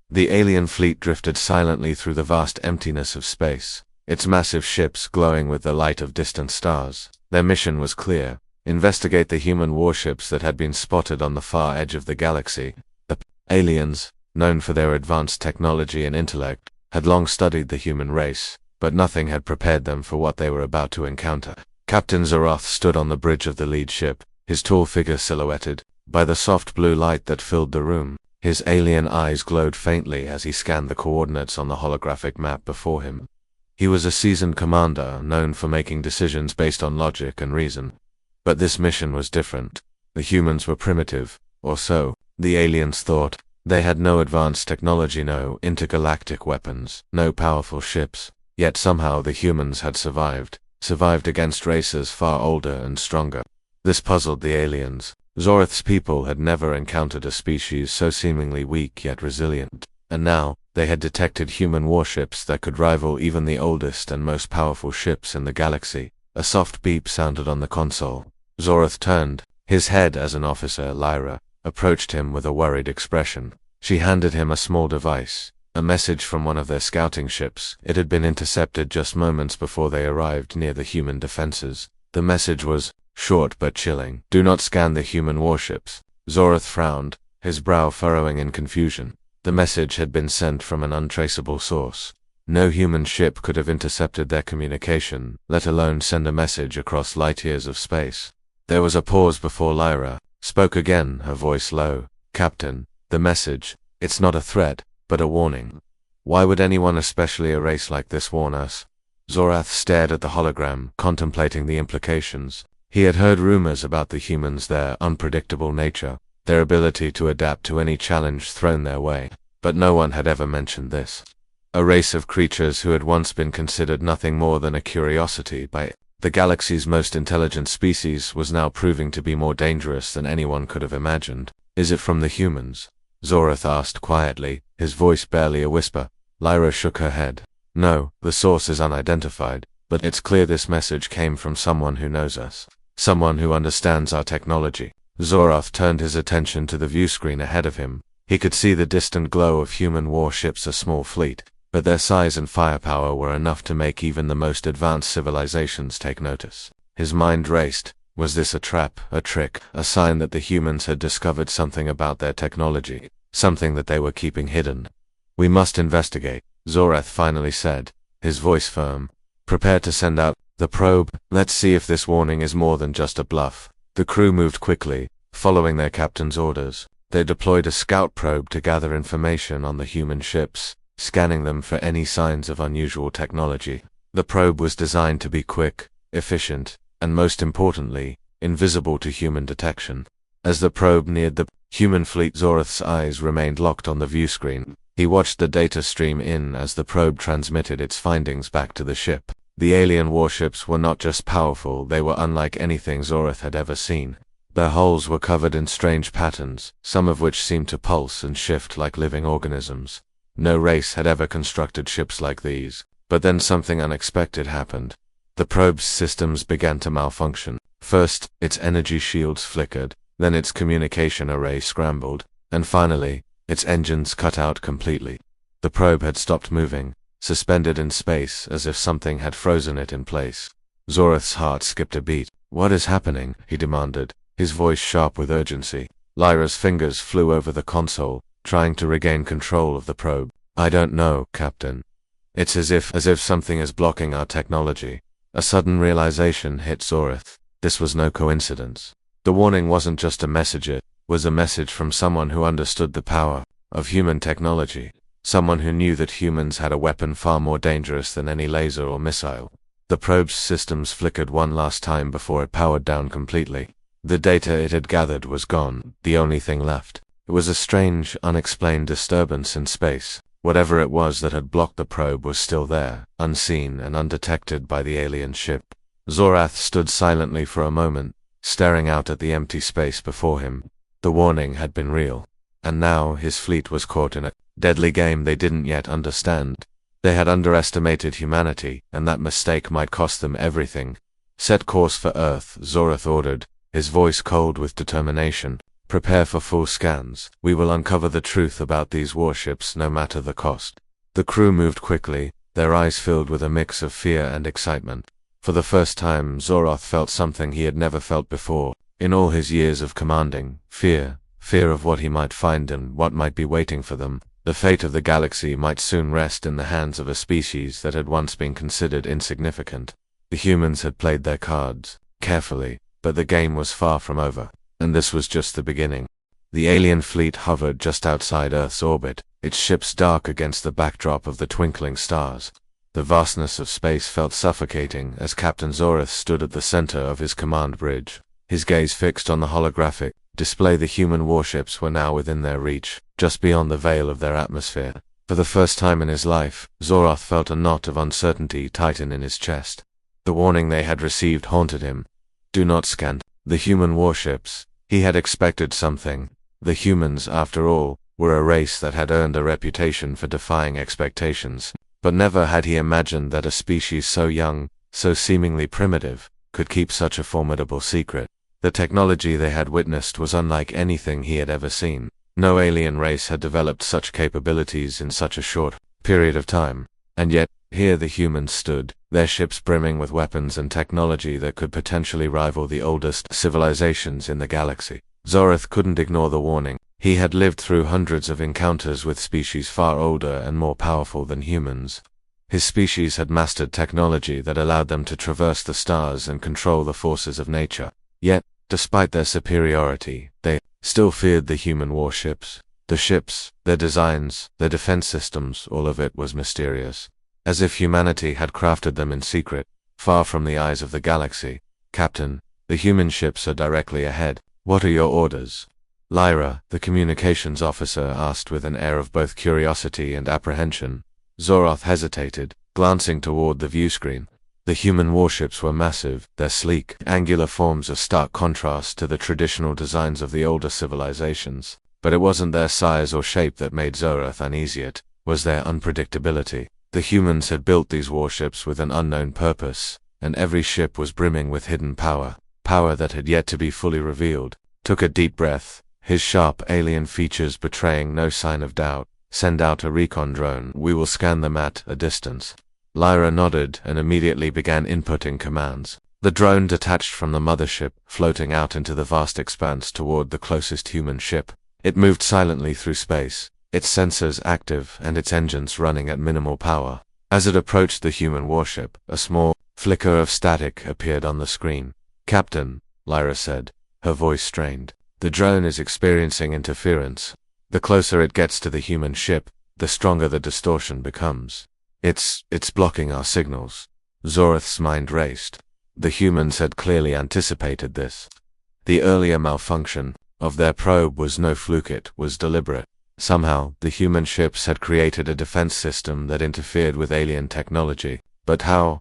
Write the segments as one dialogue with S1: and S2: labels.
S1: The alien fleet drifted silently through the vast emptiness of space, its massive ships glowing with the light of distant stars. Their mission was clear: investigate the human warships that had been spotted on the far edge of the galaxy. The aliens, known for their advanced technology and intellect, had long studied the human race, but nothing had prepared them for what they were about to encounter. Captain Zoroth stood on the bridge of the lead ship, his tall figure silhouetted by the soft blue light that filled the room. His alien eyes glowed faintly as he scanned the coordinates on the holographic map before him. He was a seasoned commander, known for making decisions based on logic and reason. But this mission was different. The humans were primitive, or so the aliens thought. They had no advanced technology, no intergalactic weapons, no powerful ships. Yet somehow the humans had survived against races far older and stronger. This puzzled the aliens. Zoroth's people had never encountered a species so seemingly weak yet resilient, and now they had detected human warships that could rival even the oldest and most powerful ships in the galaxy. A soft beep sounded on the console. Zoroth turned his head as an officer, Lyra, approached him with a worried expression. She handed him a small device, a message from one of their scouting ships. It had been intercepted just moments before they arrived near the human defenses. The message was short but chilling. Do not scan the human warships. Zoroth frowned, his brow furrowing in confusion. The message had been sent from an untraceable source. No human ship could have intercepted their communication, let alone send a message across light years of space. There was a pause before Lyra spoke again, her voice low. Captain, the message, it's not a threat, but a warning. Why would anyone, especially a race like this, warn us? Zoroth stared at the hologram, contemplating the implications. He had heard rumors about the humans, their unpredictable nature, their ability to adapt to any challenge thrown their way, but no one had ever mentioned this. A race of creatures who had once been considered nothing more than a curiosity by the galaxy's most intelligent species was now proving to be more dangerous than anyone could have imagined. Is it from the humans? Zoroth asked quietly, his voice barely a whisper. Lyra shook her head. No, the source is unidentified, but it's clear this message came from someone who knows us. Someone who understands our technology. Zoroth turned his attention to the viewscreen ahead of him. He could see the distant glow of human warships, a small fleet, but their size and firepower were enough to make even the most advanced civilizations take notice. His mind raced. Was this a trap, a trick, a sign that the humans had discovered something about their technology, something that they were keeping hidden? We must investigate, Zoroth finally said, his voice firm. Prepare to send out the probe. Let's see if this warning is more than just a bluff. The crew moved quickly, following their captain's orders. They deployed a scout probe to gather information on the human ships, scanning them for any signs of unusual technology. The probe was designed to be quick, efficient, and most importantly, invisible to human detection. As the probe neared the human fleet, Zoroth's eyes remained locked on the viewscreen. He watched the data stream in as the probe transmitted its findings back to the ship. The alien warships were not just powerful, they were unlike anything Zoroth had ever seen. Their hulls were covered in strange patterns, some of which seemed to pulse and shift like living organisms. No race had ever constructed ships like these. But then something unexpected happened. The probe's systems began to malfunction. First, its energy shields flickered, then its communication array scrambled, and finally, its engines cut out completely. The probe had stopped moving, suspended in space as if something had frozen it in place. Zoroth's heart skipped a beat. What is happening? He demanded, his voice sharp with urgency. Lyra's fingers flew over the console, trying to regain control of the probe. I don't know, Captain. It's as if something is blocking our technology. A sudden realization hit Zoroth. This was no coincidence. The warning wasn't just a message, it was a message from someone who understood the power of human technology. Someone who knew that humans had a weapon far more dangerous than any laser or missile. The probe's systems flickered one last time before it powered down completely. The data it had gathered was gone, the only thing left. It was a strange, unexplained disturbance in space. Whatever it was that had blocked the probe was still there, unseen and undetected by the alien ship. Zoroth stood silently for a moment, staring out at the empty space before him. The warning had been real, and now his fleet was caught in a deadly game they didn't yet understand. They had underestimated humanity, and that mistake might cost them everything. Set course for Earth, Zoroth ordered, his voice cold with determination. Prepare for full scans. We will uncover the truth about these warships no matter the cost. The crew moved quickly, their eyes filled with a mix of fear and excitement. For the first time, Zoroth felt something he had never felt before. In all his years of commanding, fear of what he might find and what might be waiting for them. The fate of the galaxy might soon rest in the hands of a species that had once been considered insignificant. The humans had played their cards carefully, but the game was far from over, and this was just the beginning. The alien fleet hovered just outside Earth's orbit, its ships dark against the backdrop of the twinkling stars. The vastness of space felt suffocating as Captain Zoroth stood at the center of his command bridge, his gaze fixed on the holographic display. The human warships were now within their reach, just beyond the veil of their atmosphere. For the first time in his life, Zoroth felt a knot of uncertainty tighten in his chest. The warning they had received haunted him. Do not scan the human warships. He had expected something. The humans, after all, were a race that had earned a reputation for defying expectations. But never had he imagined that a species so young, so seemingly primitive, could keep such a formidable secret. The technology they had witnessed was unlike anything he had ever seen. No alien race had developed such capabilities in such a short period of time. And yet, here the humans stood, their ships brimming with weapons and technology that could potentially rival the oldest civilizations in the galaxy. Zoroth couldn't ignore the warning. He had lived through hundreds of encounters with species far older and more powerful than humans. His species had mastered technology that allowed them to traverse the stars and control the forces of nature. Yet, despite their superiority, they still feared the human warships. The ships, their designs, their defense systems, all of it was mysterious. As if humanity had crafted them in secret, far from the eyes of the galaxy. Captain, the human ships are directly ahead. What are your orders? Lyra, the communications officer, asked with an air of both curiosity and apprehension. Zoroth hesitated, glancing toward the viewscreen. The human warships were massive, their sleek, angular forms a stark contrast to the traditional designs of the older civilizations. But it wasn't their size or shape that made Zoroth uneasy, it was their unpredictability. The humans had built these warships with an unknown purpose, and every ship was brimming with hidden power that had yet to be fully revealed. Took a deep breath, his sharp alien features betraying no sign of doubt. Send out a recon drone, we will scan them at a distance. Lyra nodded and immediately began inputting commands. The drone detached from the mothership, floating out into the vast expanse toward the closest human ship. It moved silently through space, its sensors active and its engines running at minimal power. As it approached the human warship, a small flicker of static appeared on the screen. Captain, Lyra said, her voice strained. The drone is experiencing interference. The closer it gets to the human ship, the stronger the distortion becomes. It's blocking our signals. Zoroth's mind raced. The humans had clearly anticipated this. The earlier malfunction of their probe was no fluke, it was deliberate. Somehow, the human ships had created a defense system that interfered with alien technology. But how?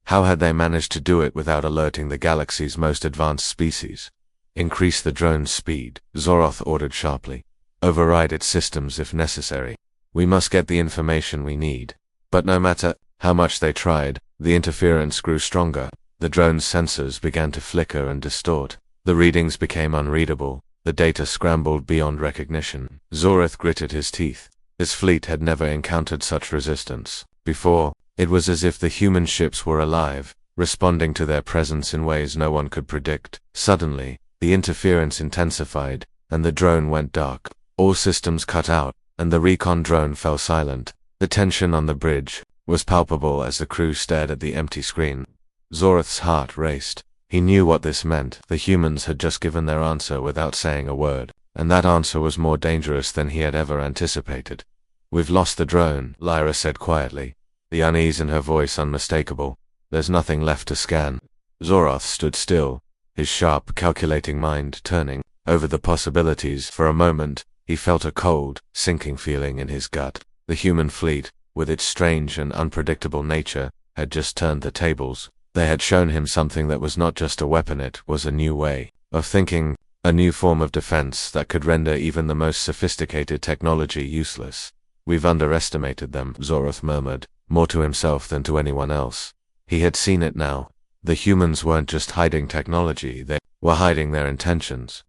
S1: How had they managed to do it without alerting the galaxy's most advanced species? Increase the drone's speed, Zoroth ordered sharply. Override its systems if necessary. We must get the information we need. But no matter how much they tried, the interference grew stronger. The drone's sensors began to flicker and distort. The readings became unreadable. The data scrambled beyond recognition. Zoroth gritted his teeth. His fleet had never encountered such resistance before. It was as if the human ships were alive, responding to their presence in ways no one could predict. Suddenly, the interference intensified, and the drone went dark. All systems cut out, and the recon drone fell silent. The tension on the bridge was palpable as the crew stared at the empty screen. Zoroth's heart raced. He knew what this meant. The humans had just given their answer without saying a word, and that answer was more dangerous than he had ever anticipated. We've lost the drone, Lyra said quietly, the unease in her voice unmistakable. There's nothing left to scan. Zoroth stood still, his sharp, calculating mind turning over the possibilities. For a moment, he felt a cold, sinking feeling in his gut. The human fleet, with its strange and unpredictable nature, had just turned the tables. They had shown him something that was not just a weapon, it was a new way of thinking, a new form of defense that could render even the most sophisticated technology useless. We've underestimated them, Zoroth murmured, more to himself than to anyone else. He had seen it now. The humans weren't just hiding technology, they were hiding their intentions.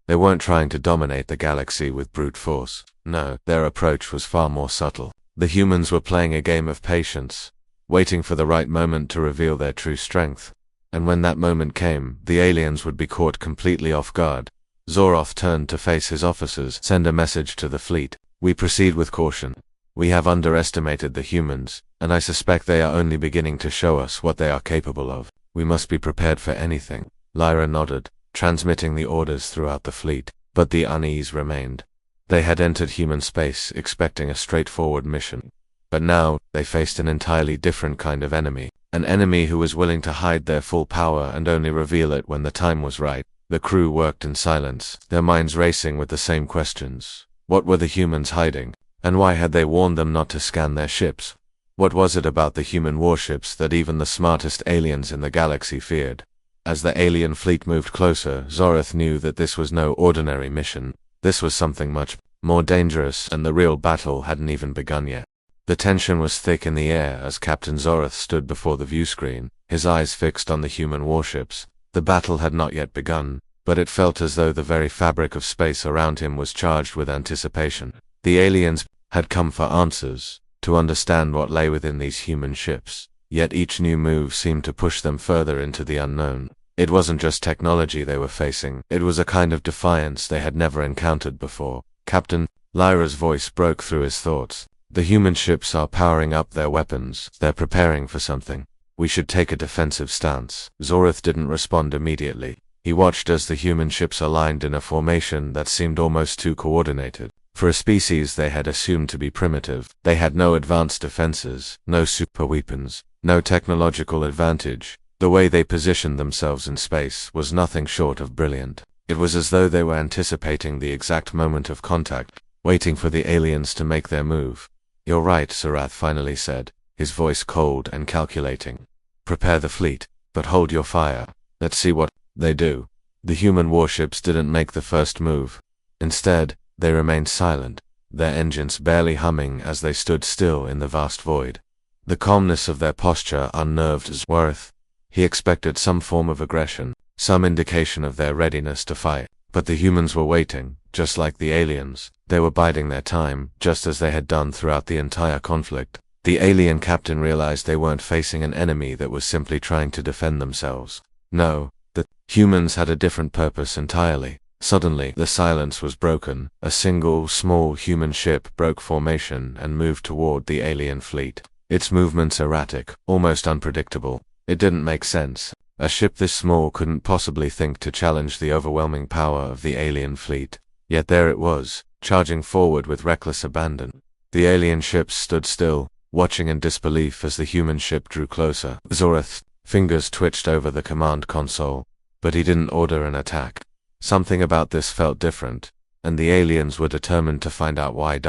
S1: They weren't trying to dominate the galaxy with brute force. No, their approach was far more subtle. The humans were playing a game of patience, waiting for the right moment to reveal their true strength. And when that moment came, the aliens would be caught completely off guard. Zoroth turned to face his officers. Send a message to the fleet. We proceed with caution. We have underestimated the humans, and I suspect they are only beginning to show us what they are capable of. We must be prepared for anything. Lyra nodded, transmitting the orders throughout the fleet, but the unease remained. They had entered human space expecting a straightforward mission. But now, they faced an entirely different kind of enemy. An enemy who was willing to hide their full power and only reveal it when the time was right. The crew worked in silence, their minds racing with the same questions. What were the humans hiding? And why had they warned them not to scan their ships? What was it about the human warships that even the smartest aliens in the galaxy feared? As the alien fleet moved closer, Zoroth knew that this was no ordinary mission. This was something much more dangerous, and the real battle hadn't even begun yet. The tension was thick in the air as Captain Zoroth stood before the viewscreen, his eyes fixed on the human warships. The battle had not yet begun, but it felt as though the very fabric of space around him was charged with anticipation. The aliens had come for answers, to understand what lay within these human ships. Yet each new move seemed to push them further into the unknown. It wasn't just technology they were facing, it was a kind of defiance they had never encountered before. Captain, Lyra's voice broke through his thoughts. The human ships are powering up their weapons. They're preparing for something. We should take a defensive stance. Zoroth didn't respond immediately. He watched as the human ships aligned in a formation that seemed almost too coordinated. For a species they had assumed to be primitive, they had no advanced defenses, no super weapons, no technological advantage. The way they positioned themselves in space was nothing short of brilliant. It was as though they were anticipating the exact moment of contact, waiting for the aliens to make their move. You're right, Sarath finally said, his voice cold and calculating. Prepare the fleet, but hold your fire. Let's see what they do. The human warships didn't make the first move. Instead, they remained silent, their engines barely humming as they stood still in the vast void. The calmness of their posture unnerved Zoroth. He expected some form of aggression, some indication of their readiness to fight. But the humans were waiting, just like the aliens. They were biding their time, just as they had done throughout the entire conflict. The alien captain realized they weren't facing an enemy that was simply trying to defend themselves. No, the humans had a different purpose entirely. Suddenly, the silence was broken. A single, small human ship broke formation and moved toward the alien fleet. Its movements erratic, almost unpredictable. It didn't make sense. A ship this small couldn't possibly think to challenge the overwhelming power of the alien fleet. Yet there it was, charging forward with reckless abandon. The alien ships stood still, watching in disbelief as the human ship drew closer. Zoroth's fingers twitched over the command console, but he didn't order an attack. Something about this felt different, and the aliens were determined to find out why.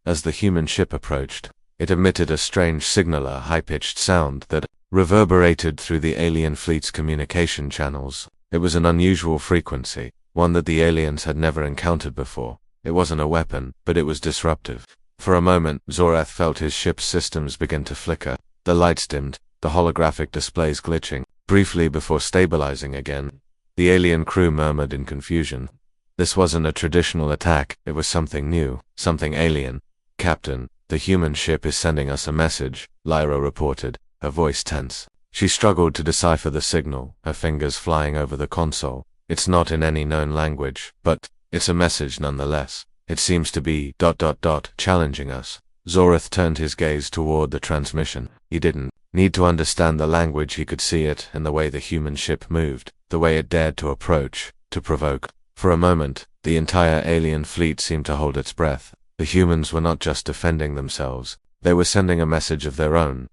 S1: As the human ship approached, it emitted a strange signal, a high-pitched sound that reverberated through the alien fleet's communication channels. It was an unusual frequency, one that the aliens had never encountered before. It wasn't a weapon, but it was disruptive. For a moment, Zoroth felt his ship's systems begin to flicker. The lights dimmed, the holographic displays glitching, briefly before stabilizing again. The alien crew murmured in confusion. This wasn't a traditional attack, it was something new, something alien. Captain, the human ship is sending us a message, Lyra reported, her voice tense. She struggled to decipher the signal, her fingers flying over the console. It's not in any known language, but it's a message nonetheless. It seems to be ... challenging us. Zoroth turned his gaze toward the transmission. He didn't need to understand the language, he could see it in the way the human ship moved, the way it dared to approach, to provoke. For a moment, the entire alien fleet seemed to hold its breath. The humans were not just defending themselves, they were sending a message of their own.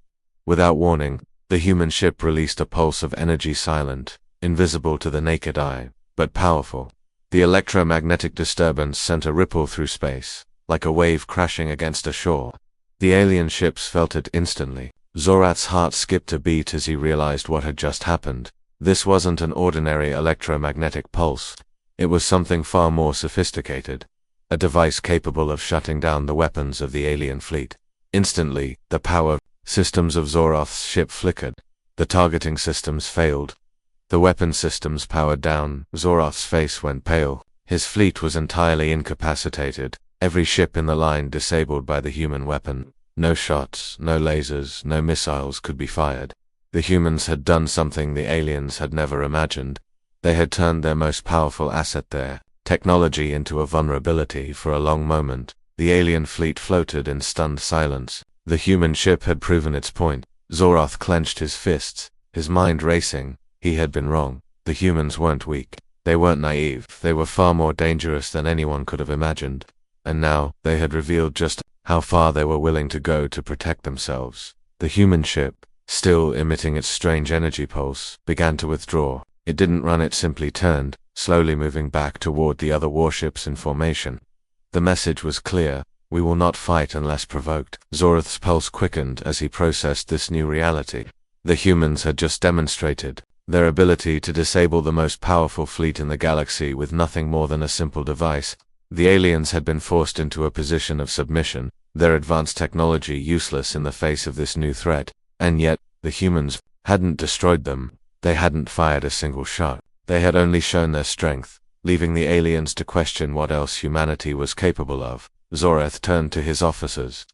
S1: Without warning, the human ship released a pulse of energy, silent, invisible to the naked eye, but powerful. The electromagnetic disturbance sent a ripple through space, like a wave crashing against a shore. The alien ships felt it instantly. Zoroth's heart skipped a beat as he realized what had just happened. This wasn't an ordinary electromagnetic pulse. It was something far more sophisticated. A device capable of shutting down the weapons of the alien fleet. Instantly, the power systems of Zoroth's ship flickered. The targeting systems failed. The weapon systems powered down. Zoroth's face went pale. His fleet was entirely incapacitated, every ship in the line disabled by the human weapon. No shots, no lasers, no missiles could be fired. The humans had done something the aliens had never imagined. They had turned their most powerful asset there, technology, into a vulnerability. For a long moment, the alien fleet floated in stunned silence. The human ship had proven its point. Zoroth clenched his fists, his mind racing. He had been wrong. The humans weren't weak. They weren't naive. They were far more dangerous than anyone could have imagined. And now, they had revealed just how far they were willing to go to protect themselves. The human ship, still emitting its strange energy pulse, began to withdraw. It didn't run, it simply turned, slowly moving back toward the other warships in formation. The message was clear: we will not fight unless provoked. Zoroth's pulse quickened as he processed this new reality. The humans had just demonstrated their ability to disable the most powerful fleet in the galaxy with nothing more than a simple device. The aliens had been forced into a position of submission, their advanced technology useless in the face of this new threat. And yet, the humans hadn't destroyed them. They hadn't fired a single shot. They had only shown their strength, leaving the aliens to question what else humanity was capable of. Zoroth turned to his officers.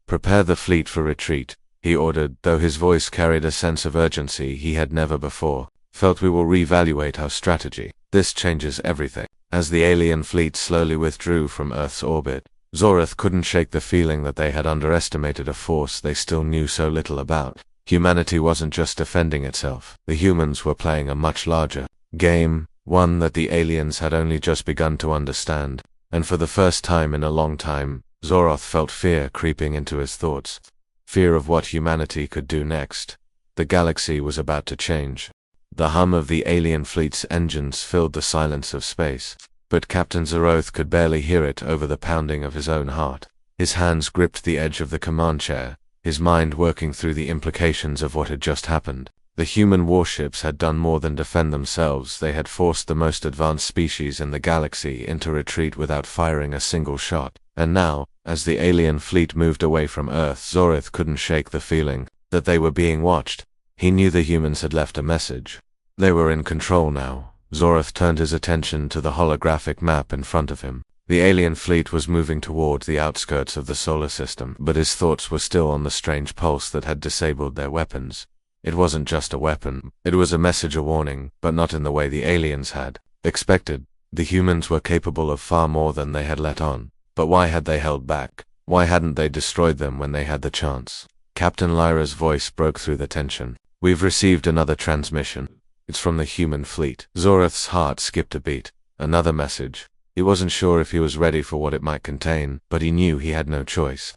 S1: "Prepare the fleet for retreat," he ordered, though his voice carried a sense of urgency he had never before felt. "We will reevaluate our strategy. This changes everything." As the alien fleet slowly withdrew from Earth's orbit, Zoroth couldn't shake the feeling that they had underestimated a force they still knew so little about. Humanity wasn't just defending itself. The humans were playing a much larger game, one that the aliens had only just begun to understand. And for the first time in a long time, Zoroth felt fear creeping into his thoughts. Fear of what humanity could do next. The galaxy was about to change. The hum of the alien fleet's engines filled the silence of space, but Captain Zoroth could barely hear it over the pounding of his own heart. His hands gripped the edge of the command chair, his mind working through the implications of what had just happened. The human warships had done more than defend themselves. They had forced the most advanced species in the galaxy into retreat without firing a single shot. And now, as the alien fleet moved away from Earth, Zoroth couldn't shake the feeling that they were being watched. He knew the humans had left a message. They were in control now. Zoroth turned his attention to the holographic map in front of him. The alien fleet was moving toward the outskirts of the solar system, but his thoughts were still on the strange pulse that had disabled their weapons. It wasn't just a weapon. It was a message, a warning, but not in the way the aliens had expected. The humans were capable of far more than they had let on. But why had they held back? Why hadn't they destroyed them when they had the chance? Captain Lyra's voice broke through the tension. "We've received another transmission. It's from the human fleet." Zoroth's heart skipped a beat. Another message. He wasn't sure if he was ready for what it might contain, but he knew he had no choice.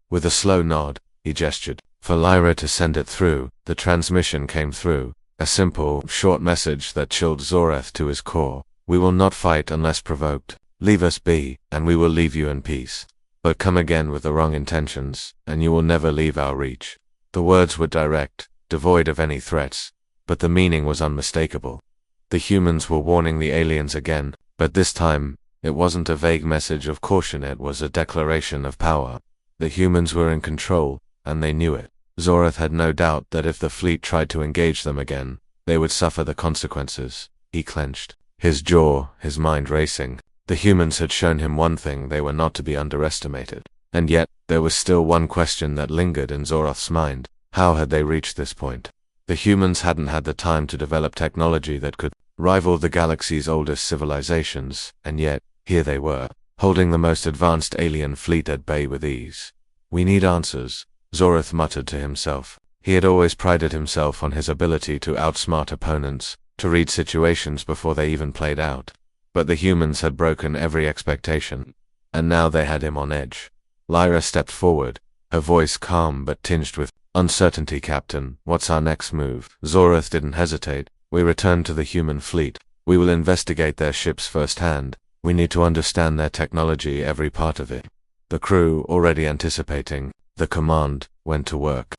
S1: With a slow nod, he gestured for Lyra to send it through. The transmission came through. A simple, short message that chilled Zoroth to his core. "We will not fight unless provoked. Leave us be, and we will leave you in peace. But come again with the wrong intentions, and you will never leave our reach." The words were direct, devoid of any threats, but the meaning was unmistakable. The humans were warning the aliens again, but this time, it wasn't a vague message of caution, it was a declaration of power. The humans were in control, and they knew it. Zoroth had no doubt that if the fleet tried to engage them again, they would suffer the consequences. He clenched, his jaw, his mind racing. The humans had shown him one thing: they were not to be underestimated. And yet, there was still one question that lingered in Zoroth's mind. How had they reached this point? The humans hadn't had the time to develop technology that could rival the galaxy's oldest civilizations, and yet, here they were, holding the most advanced alien fleet at bay with ease. "We need answers," Zoroth muttered to himself. He had always prided himself on his ability to outsmart opponents, to read situations before they even played out. But the humans had broken every expectation, and now they had him on edge. Lyra stepped forward, her voice calm but tinged with uncertainty. "Captain, what's our next move?" Zoroth didn't hesitate. "We return to the human fleet. We will investigate their ships firsthand. We need to understand their technology, every part of it." The crew, already anticipating the command, went to work.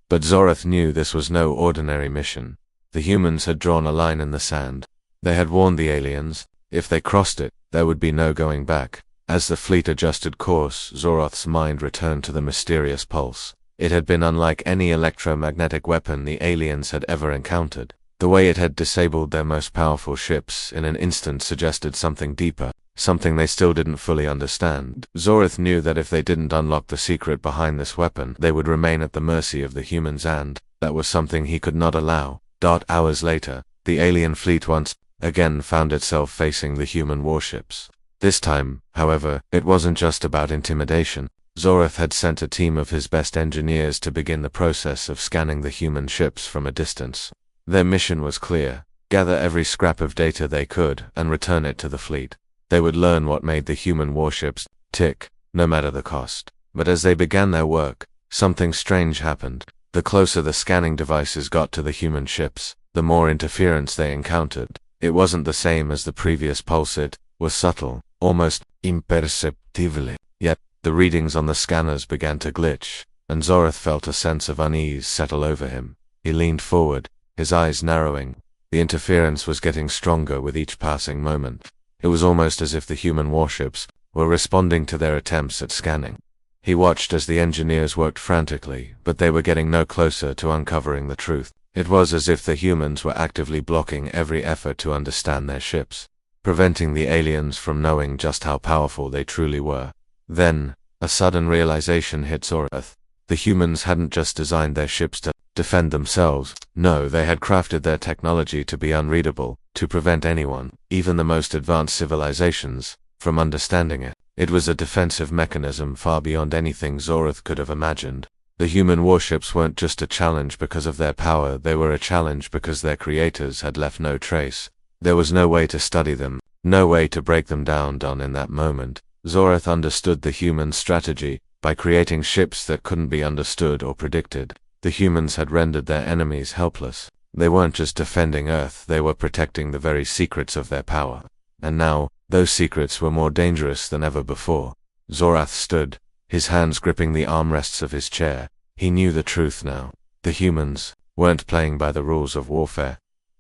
S1: But Zoroth knew this was no ordinary mission. The humans had drawn a line in the sand. They had warned the aliens. If they crossed it, there would be no going back. As the fleet adjusted course, Zoroth's mind returned to the mysterious pulse. It had been unlike any electromagnetic weapon the aliens had ever encountered. The way it had disabled their most powerful ships in an instant suggested something deeper, something they still didn't fully understand. Zorath knew that if they didn't unlock the secret behind this weapon, they would remain at the mercy of the humans, and that was something he could not allow. Hours later, the alien fleet once again found itself facing the human warships. This time, however, it wasn't just about intimidation. Zorath had sent a team of his best engineers to begin the process of scanning the human ships from a distance. Their mission was clear: gather every scrap of data they could and return it to the fleet. They would learn what made the human warships tick, no matter the cost. But as they began their work, something strange happened. The closer the scanning devices got to the human ships, the more interference they encountered. It wasn't the same as the previous pulse, it was subtle, almost imperceptibly. Yet, the readings on the scanners began to glitch, and Zorath felt a sense of unease settle over him. He leaned forward, his eyes narrowing. The interference was getting stronger with each passing moment. It was almost as if the human warships were responding to their attempts at scanning. He watched as the engineers worked frantically, but they were getting no closer to uncovering the truth. It was as if the humans were actively blocking every effort to understand their ships, preventing the aliens from knowing just how powerful they truly were. Then, a sudden realization hit Zorath. The humans hadn't just designed their ships to defend themselves. No, they had crafted their technology to be unreadable, to prevent anyone, even the most advanced civilizations, from understanding it. It was a defensive mechanism far beyond anything Zorath could have imagined. The human warships weren't just a challenge because of their power, they were a challenge because their creators had left no trace. There was no way to study them, no way to break them down. In that moment, Zorath understood the human strategy. By creating ships that couldn't be understood or predicted, the humans had rendered their enemies helpless. They weren't just defending Earth, they were protecting the very secrets of their power. And now, those secrets were more dangerous than ever before. Zorath stood, his hands gripping the armrests of his chair. He knew the truth now. The humans weren't playing by the rules of warfare.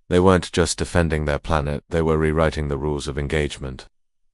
S1: They weren't just defending their planet, they were rewriting the rules of engagement.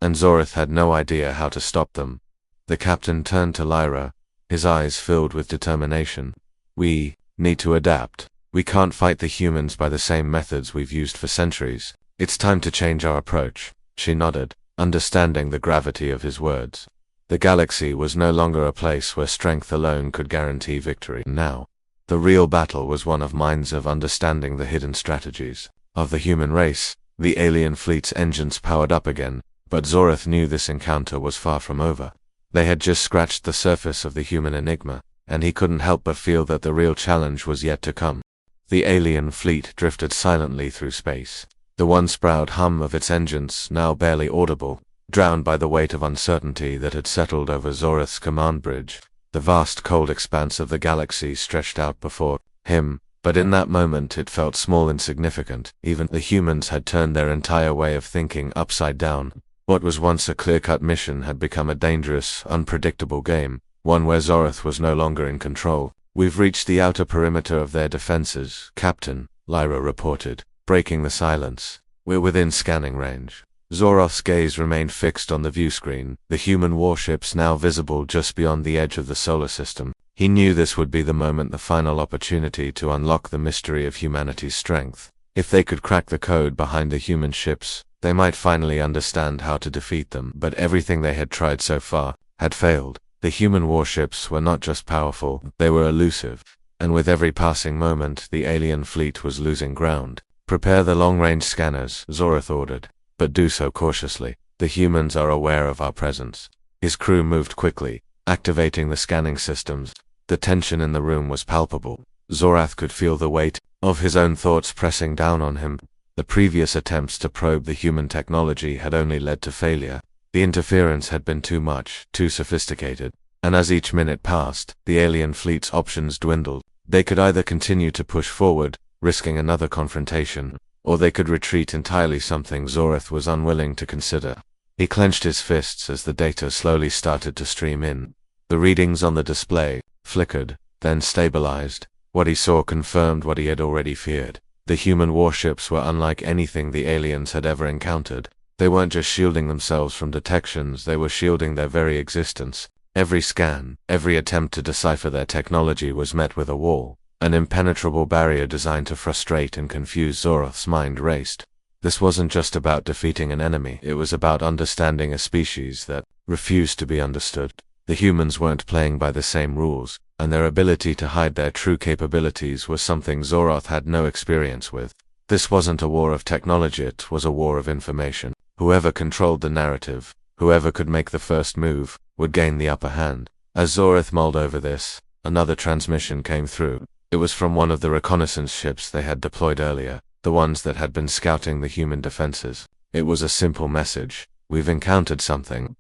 S1: And Zorath had no idea how to stop them. The captain turned to Lyra, his eyes filled with determination. We need to adapt. We can't fight the humans by the same methods we've used for centuries. It's time to change our approach. She nodded, understanding the gravity of his words. The galaxy was no longer a place where strength alone could guarantee victory. Now, the real battle was one of minds, of understanding the hidden strategies of the human race. The alien fleet's engines powered up again, but Zorath knew this encounter was far from over. They had just scratched the surface of the human enigma, and he couldn't help but feel that the real challenge was yet to come. The alien fleet drifted silently through space, the once proud hum of its engines now barely audible, drowned by the weight of uncertainty that had settled over Zorath's command bridge. The vast cold expanse of the galaxy stretched out before him, but in that moment it felt small and insignificant. Even the humans had turned their entire way of thinking upside down. What was once a clear-cut mission had become a dangerous, unpredictable game, one where Zorath was no longer in control. "We've reached the outer perimeter of their defenses, Captain," Lyra reported, breaking the silence. "We're within scanning range." Zorath's gaze remained fixed on the viewscreen, the human warships now visible just beyond the edge of the solar system. He knew this would be the moment, the final opportunity to unlock the mystery of humanity's strength. If they could crack the code behind the human ships, they might finally understand how to defeat them. But everything they had tried so far had failed. The human warships were not just powerful, they were elusive. And with every passing moment, the alien fleet was losing ground. "Prepare the long-range scanners," Zorath ordered. "But do so cautiously. The humans are aware of our presence." His crew moved quickly, activating the scanning systems. The tension in the room was palpable. Zorath could feel the weight of his own thoughts pressing down on him. The previous attempts to probe the human technology had only led to failure. The interference had been too much, too sophisticated. And as each minute passed, the alien fleet's options dwindled. They could either continue to push forward, risking another confrontation, or they could retreat entirely, something Zorath was unwilling to consider. He clenched his fists as the data slowly started to stream in. The readings on the display flickered, then stabilized. What he saw confirmed what he had already feared. The human warships were unlike anything the aliens had ever encountered. They weren't just shielding themselves from detections, they were shielding their very existence. Every scan, every attempt to decipher their technology was met with a wall An impenetrable barrier designed to frustrate and confuse. Zoroth's mind raced. This wasn't just about defeating an enemy, it was about understanding a species that refused to be understood. The humans weren't playing by the same rules, and their ability to hide their true capabilities was something Zoroth had no experience with. This wasn't a war of technology, it was a war of information. Whoever controlled the narrative, whoever could make the first move, would gain the upper hand. As Zoroth mulled over this, another transmission came through. It was from one of the reconnaissance ships they had deployed earlier, the ones that had been scouting the human defenses. It was a simple message. We've encountered something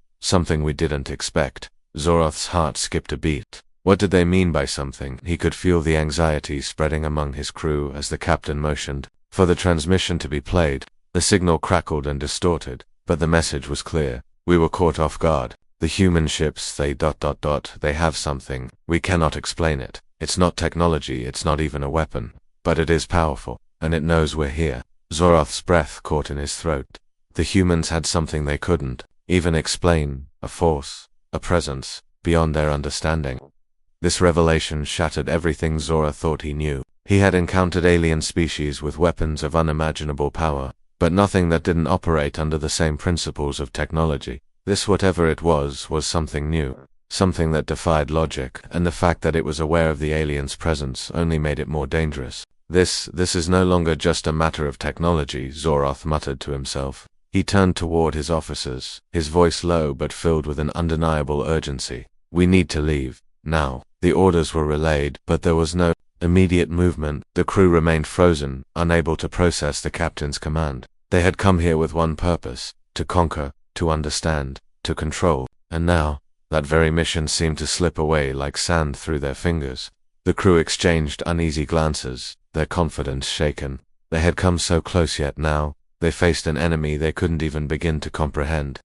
S1: we didn't expect. Zoroth's heart skipped a beat. What did they mean by something? He could feel the anxiety spreading among his crew as the captain motioned for the transmission to be played. The signal crackled and distorted, but the message was clear. We were caught off guard. The human ships, they have something. We cannot explain it. It's not technology, it's not even a weapon. But it is powerful, and it knows we're here. Zoroth's breath caught in his throat. The humans had something they couldn't even explain, a force, a presence, beyond their understanding. This revelation shattered everything Zoroth thought he knew. He had encountered alien species with weapons of unimaginable power, but nothing that didn't operate under the same principles of technology. This, whatever it was something new, something that defied logic, and the fact that it was aware of the alien's presence only made it more dangerous. This is no longer just a matter of technology, Zoroth muttered to himself. He turned toward his officers, his voice low but filled with an undeniable urgency. We need to leave, now. The orders were relayed, but there was no immediate movement. The crew remained frozen, unable to process the captain's command. They had come here with one purpose: to conquer, to understand, to control, and now, that very mission seemed to slip away like sand through their fingers. The crew exchanged uneasy glances, their confidence shaken. They had come so close, yet now they faced an enemy they couldn't even begin to comprehend.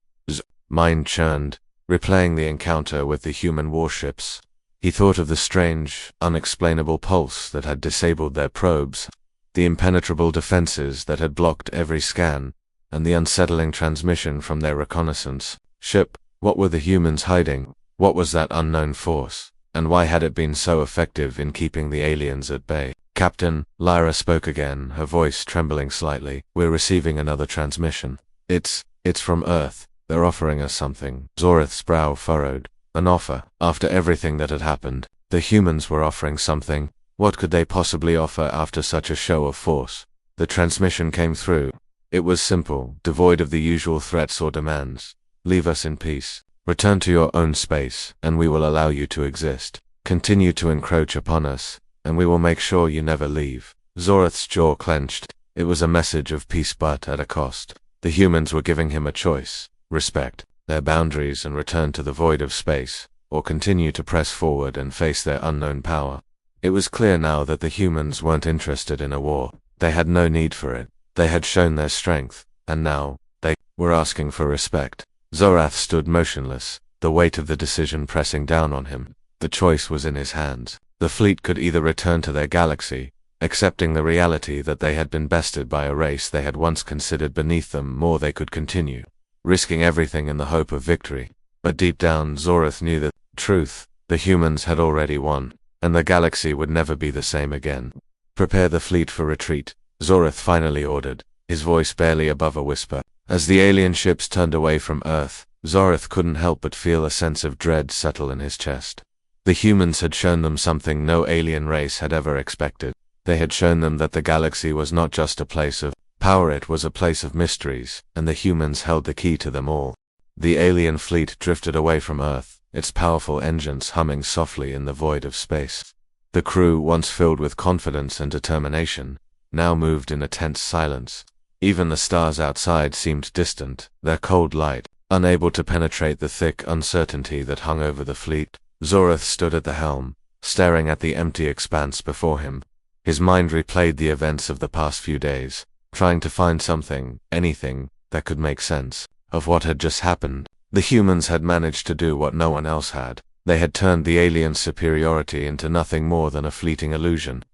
S1: Mind churned, replaying the encounter with the human warships. He thought of the strange, unexplainable pulse that had disabled their probes, the impenetrable defenses that had blocked every scan, and the unsettling transmission from their reconnaissance ship. What were the humans hiding? What was that unknown force? And why had it been so effective in keeping the aliens at bay? Captain, Lyra spoke again, her voice trembling slightly. We're receiving another transmission. It's from Earth. They're offering us something. Zoroth's brow furrowed. An offer. After everything that had happened, the humans were offering something. What could they possibly offer after such a show of force? The transmission came through. It was simple, devoid of the usual threats or demands. Leave us in peace. Return to your own space, and we will allow you to exist. Continue to encroach upon us, and we will make sure you never leave. Zoroth's jaw clenched. It was a message of peace, but at a cost. The humans were giving him a choice: respect their boundaries and return to the void of space, or continue to press forward and face their unknown power. It was clear now that the humans weren't interested in a war. They had no need for it. They had shown their strength, and now they were asking for respect. Zoroth stood motionless, the weight of the decision pressing down on him. The choice was in his hands. The fleet could either return to their galaxy, accepting the reality that they had been bested by a race they had once considered beneath them, or they could continue, risking everything in the hope of victory. But deep down, Zoroth knew the truth. The humans had already won, and the galaxy would never be the same again. Prepare the fleet for retreat, Zoroth finally ordered, his voice barely above a whisper. As the alien ships turned away from Earth, Zoroth couldn't help but feel a sense of dread settle in his chest. The humans had shown them something no alien race had ever expected. They had shown them that the galaxy was not just a place of power, it was a place of mysteries, and the humans held the key to them all. The alien fleet drifted away from Earth, its powerful engines humming softly in the void of space. The crew, once filled with confidence and determination, now moved in a tense silence. Even the stars outside seemed distant, their cold light unable to penetrate the thick uncertainty that hung over the fleet. Zoroth stood at the helm, staring at the empty expanse before him. His mind replayed the events of the past few days, trying to find something, anything, that could make sense of what had just happened. The humans had managed to do what no one else had. They had turned the alien superiority into nothing more than a fleeting illusion.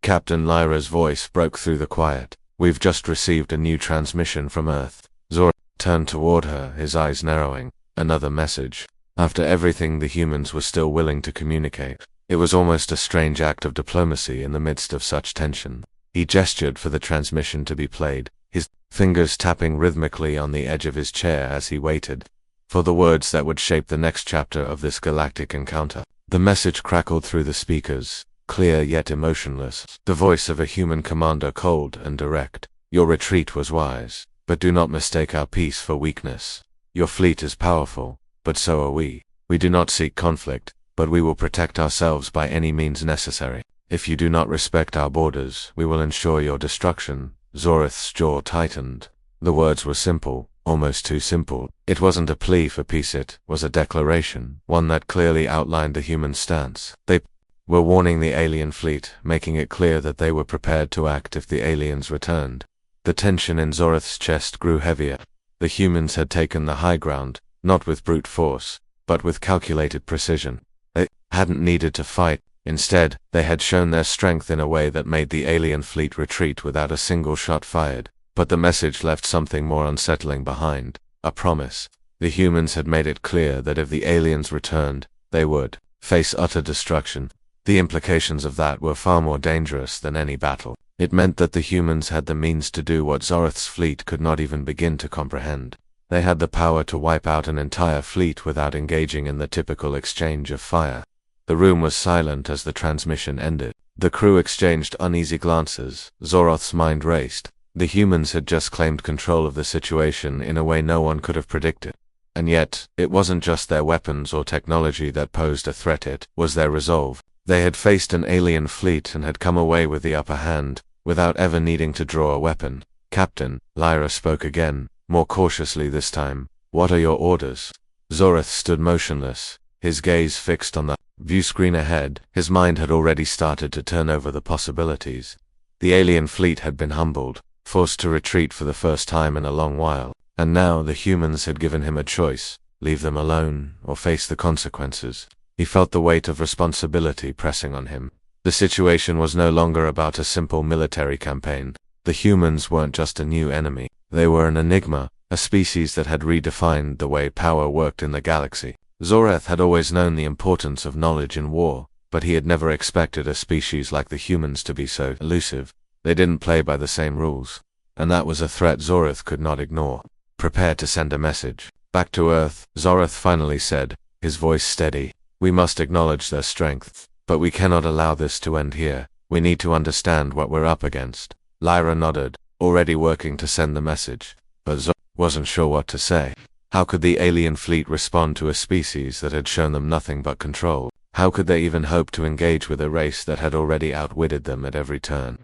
S1: Captain Lyra's voice broke through the quiet. We've just received a new transmission from Earth. Zoroth turned toward her, his eyes narrowing. Another message. After everything the humans were still willing to communicate. It was almost a strange act of diplomacy in the midst of such tension. He gestured for the transmission to be played, his fingers tapping rhythmically on the edge of his chair as he waited for the words that would shape the next chapter of this galactic encounter. The message crackled through the speakers, clear yet emotionless, the voice of a human commander, cold and direct. Your retreat was wise, but do not mistake our peace for weakness. Your fleet is powerful, but so are we. We do not seek conflict, but we will protect ourselves by any means necessary. If you do not respect our borders, we will ensure your destruction. Zorith's jaw tightened. The words were simple, almost too simple. It wasn't a plea for peace, it was a declaration, one that clearly outlined the human stance. They were warning the alien fleet, making it clear that they were prepared to act if the aliens returned. The tension in Zorith's chest grew heavier. The humans had taken the high ground, not with brute force, but with calculated precision. They hadn't needed to fight. Instead, they had shown their strength in a way that made the alien fleet retreat without a single shot fired. But the message left something more unsettling behind, a promise. The humans had made it clear that if the aliens returned, they would face utter destruction. The implications of that were far more dangerous than any battle. It meant that the humans had the means to do what Zorith's fleet could not even begin to comprehend. They had the power to wipe out an entire fleet without engaging in the typical exchange of fire. The room was silent as the transmission ended. The crew exchanged uneasy glances. Zorith's mind raced. The humans had just claimed control of the situation in a way no one could have predicted. And yet, it wasn't just their weapons or technology that posed a threat, it was their resolve. They had faced an alien fleet and had come away with the upper hand, without ever needing to draw a weapon. Captain, Lyra spoke again, more cautiously this time. What are your orders? Zorith stood motionless, his gaze fixed on the view screen ahead. His mind had already started to turn over the possibilities. The alien fleet had been humbled, forced to retreat for the first time in a long while, and now the humans had given him a choice: leave them alone or face the consequences. He felt the weight of responsibility pressing on him. The situation was no longer about a simple military campaign. The humans weren't just a new enemy. They were an enigma, a species that had redefined the way power worked in the galaxy. Zorith had always known the importance of knowledge in war, but he had never expected a species like the humans to be so elusive. They didn't play by the same rules, and that was a threat Zorith could not ignore. Prepare to send a message. Back to Earth, Zorith finally said, his voice steady. We must acknowledge their strength, but we cannot allow this to end here. We need to understand what we're up against. Lyra nodded, already working to send the message, but Zorith wasn't sure what to say. How could the alien fleet respond to a species that had shown them nothing but control? How could they even hope to engage with a race that had already outwitted them at every turn?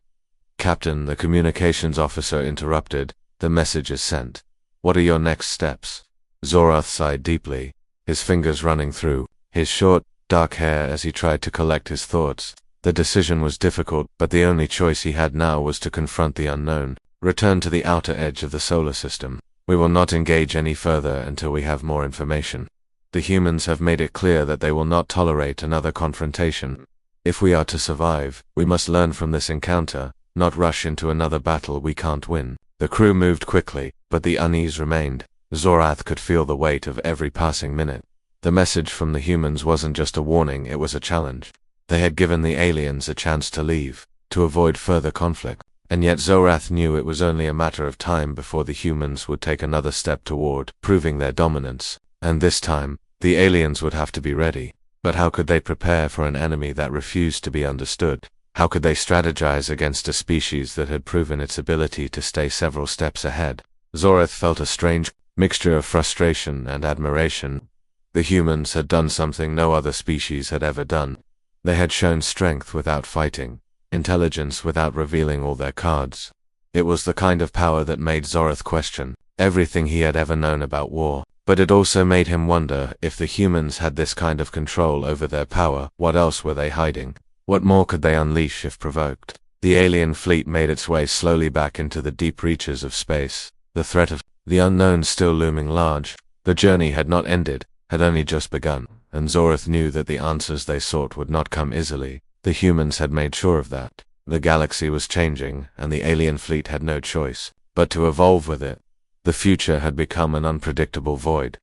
S1: Captain, the communications officer interrupted. The message is sent. What are your next steps? Zorith sighed deeply, his fingers running through his short, dark hair as he tried to collect his thoughts. The decision was difficult, but the only choice he had now was to confront the unknown, return to the outer edge of the solar system. We will not engage any further until we have more information. The humans have made it clear that they will not tolerate another confrontation. If we are to survive, we must learn from this encounter, not rush into another battle we can't win. The crew moved quickly, but the unease remained. Zorith could feel the weight of every passing minute. The message from the humans wasn't just a warning, it was a challenge. They had given the aliens a chance to leave, to avoid further conflict. And yet Zorith knew it was only a matter of time before the humans would take another step toward proving their dominance. And this time, the aliens would have to be ready. But how could they prepare for an enemy that refused to be understood? How could they strategize against a species that had proven its ability to stay several steps ahead? Zorith felt a strange mixture of frustration and admiration. The humans had done something no other species had ever done. They had shown strength without fighting, intelligence without revealing all their cards. It was the kind of power that made Zorith question everything he had ever known about war. But it also made him wonder, if the humans had this kind of control over their power, what else were they hiding? What more could they unleash if provoked? The alien fleet made its way slowly back into the deep reaches of space, the threat of the unknown still looming large. The journey had not ended, had only just begun, and Zorith knew that the answers they sought would not come easily. The humans had made sure of that. The galaxy was changing, and the alien fleet had no choice but to evolve with it. The future had become an unpredictable void,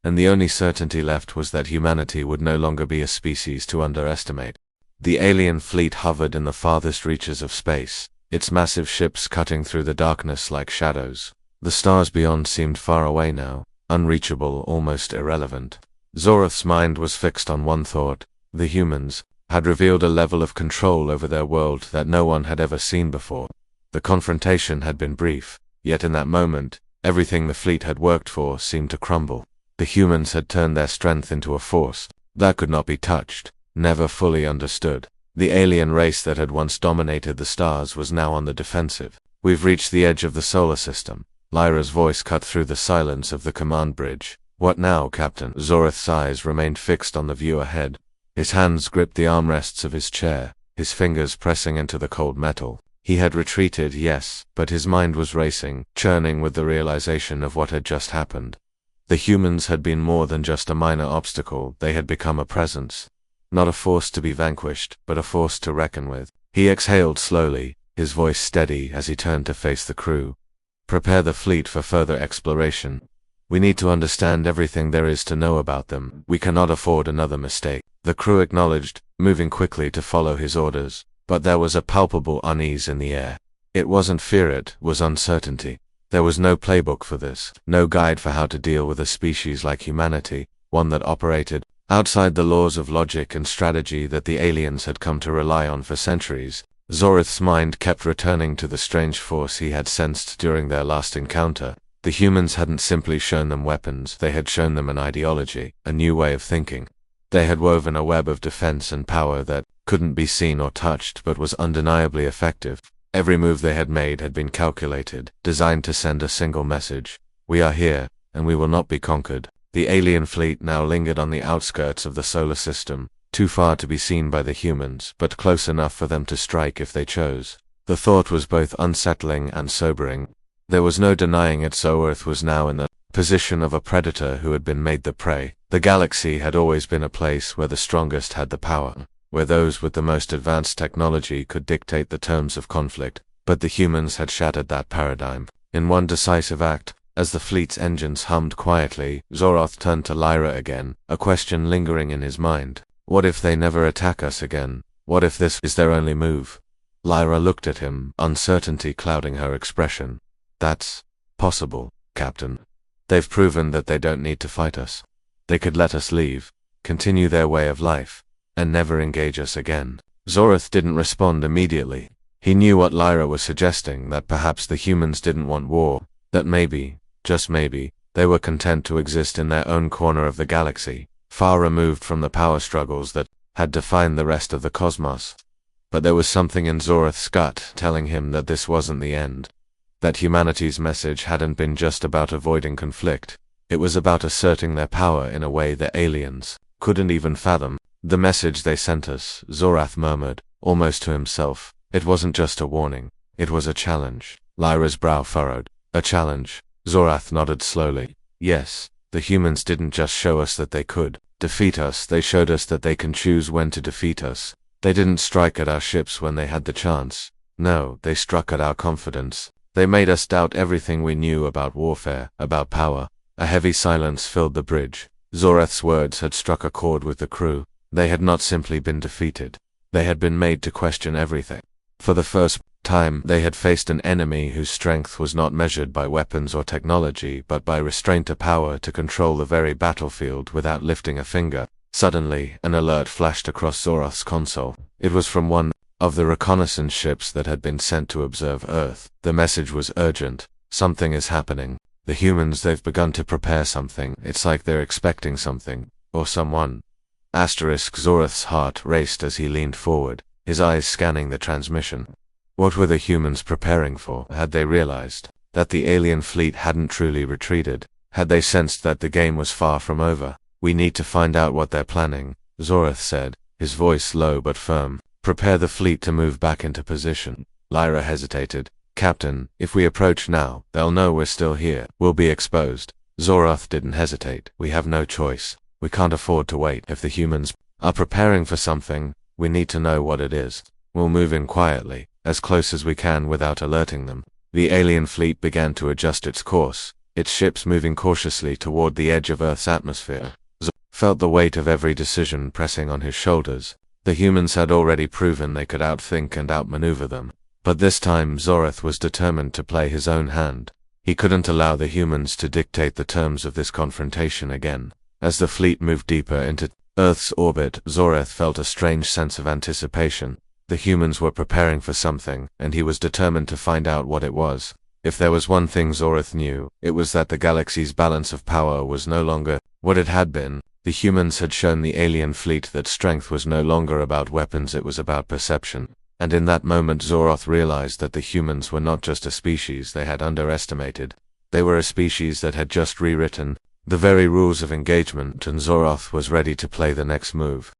S1: and the only certainty left was that humanity would no longer be a species to underestimate. The alien fleet hovered in the farthest reaches of space, its massive ships cutting through the darkness like shadows. The stars beyond seemed far away now, unreachable, almost irrelevant. Zorath's mind was fixed on one thought. The humans had revealed a level of control over their world that no one had ever seen before. The confrontation had been brief, yet in that moment, everything the fleet had worked for seemed to crumble. The humans had turned their strength into a force that could not be touched, never fully understood. The alien race that had once dominated the stars was now on the defensive. "We've reached the edge of the solar system." Lyra's voice cut through the silence of the command bridge. "What now, Captain?" Zorath's eyes remained fixed on the view ahead. His hands gripped the armrests of his chair, his fingers pressing into the cold metal. He had retreated, yes, but his mind was racing, churning with the realization of what had just happened. The humans had been more than just a minor obstacle, they had become a presence. Not a force to be vanquished, but a force to reckon with. He exhaled slowly, his voice steady as he turned to face the crew. "Prepare the fleet for further exploration. We need to understand everything there is to know about them. We cannot afford another mistake." The crew acknowledged, moving quickly to follow his orders, but there was a palpable unease in the air. It wasn't fear, it was uncertainty. There was no playbook for this, no guide for how to deal with a species like humanity, one that operated outside the laws of logic and strategy that the aliens had come to rely on for centuries. Zorath's mind kept returning to the strange force he had sensed during their last encounter. The humans hadn't simply shown them weapons, they had shown them an ideology, a new way of thinking. They had woven a web of defense and power that couldn't be seen or touched but was undeniably effective. Every move they had made had been calculated, designed to send a single message. "We are here, and we will not be conquered." The alien fleet now lingered on the outskirts of the solar system, too far to be seen by the humans, but close enough for them to strike if they chose. The thought was both unsettling and sobering. There was no denying it, Zorath was now in the position of a predator who had been made the prey. The galaxy had always been a place where the strongest had the power, where those with the most advanced technology could dictate the terms of conflict, but the humans had shattered that paradigm. In one decisive act, as the fleet's engines hummed quietly, Zorath turned to Lyra again, a question lingering in his mind. "What if they never attack us again? What if this is their only move?" Lyra looked at him, uncertainty clouding her expression. "That's possible, Captain. They've proven that they don't need to fight us. They could let us leave, continue their way of life, and never engage us again." Zorath didn't respond immediately. He knew what Lyra was suggesting, that perhaps the humans didn't want war, that maybe, just maybe, they were content to exist in their own corner of the galaxy, far removed from the power struggles that had defined the rest of the cosmos. But there was something in Zorath's gut telling him that this wasn't the end. That humanity's message hadn't been just about avoiding conflict. It was about asserting their power in a way the aliens couldn't even fathom. "The message they sent us," Zorath murmured, almost to himself. "It wasn't just a warning. It was a challenge." Lyra's brow furrowed. "A challenge?" Zorath nodded slowly. "Yes, the humans didn't just show us that they could defeat us, they showed us that they can choose when to defeat us. They didn't strike at our ships when they had the chance. No, they struck at our confidence. They made us doubt everything we knew about warfare, about power." A heavy silence filled the bridge. Zorath's words had struck a chord with the crew. They had not simply been defeated. They had been made to question everything. For the first time, they had faced an enemy whose strength was not measured by weapons or technology, but by restraint to power to control the very battlefield without lifting a finger. Suddenly, an alert flashed across Zorath's console. It was from one of the reconnaissance ships that had been sent to observe Earth. The message was urgent. "Something is happening. The humans, they've begun to prepare something. It's like they're expecting something. Or someone." Zorath's heart raced as he leaned forward, his eyes scanning the transmission. What were the humans preparing for? Had they realized that the alien fleet hadn't truly retreated? Had they sensed that the game was far from over? "We need to find out what they're planning," Zorath said, his voice low but firm. "Prepare the fleet to move back into position." Lyra hesitated. "Captain, if we approach now, they'll know we're still here. We'll be exposed." Zorath didn't hesitate. "We have no choice. We can't afford to wait. If the humans are preparing for something, we need to know what it is. We'll move in quietly, as close as we can without alerting them." The alien fleet began to adjust its course, its ships moving cautiously toward the edge of Earth's atmosphere. Zorath felt the weight of every decision pressing on his shoulders. The humans had already proven they could outthink and outmaneuver them. But this time Zorath was determined to play his own hand. He couldn't allow the humans to dictate the terms of this confrontation again. As the fleet moved deeper into Earth's orbit, Zorath felt a strange sense of anticipation. The humans were preparing for something, and he was determined to find out what it was. If there was one thing Zorath knew, it was that the galaxy's balance of power was no longer what it had been. The humans had shown the alien fleet that strength was no longer about weapons, it was about perception. And in that moment Zorath realized that the humans were not just a species they had underestimated. They were a species that had just rewritten the very rules of engagement, and Zorath was ready to play the next move.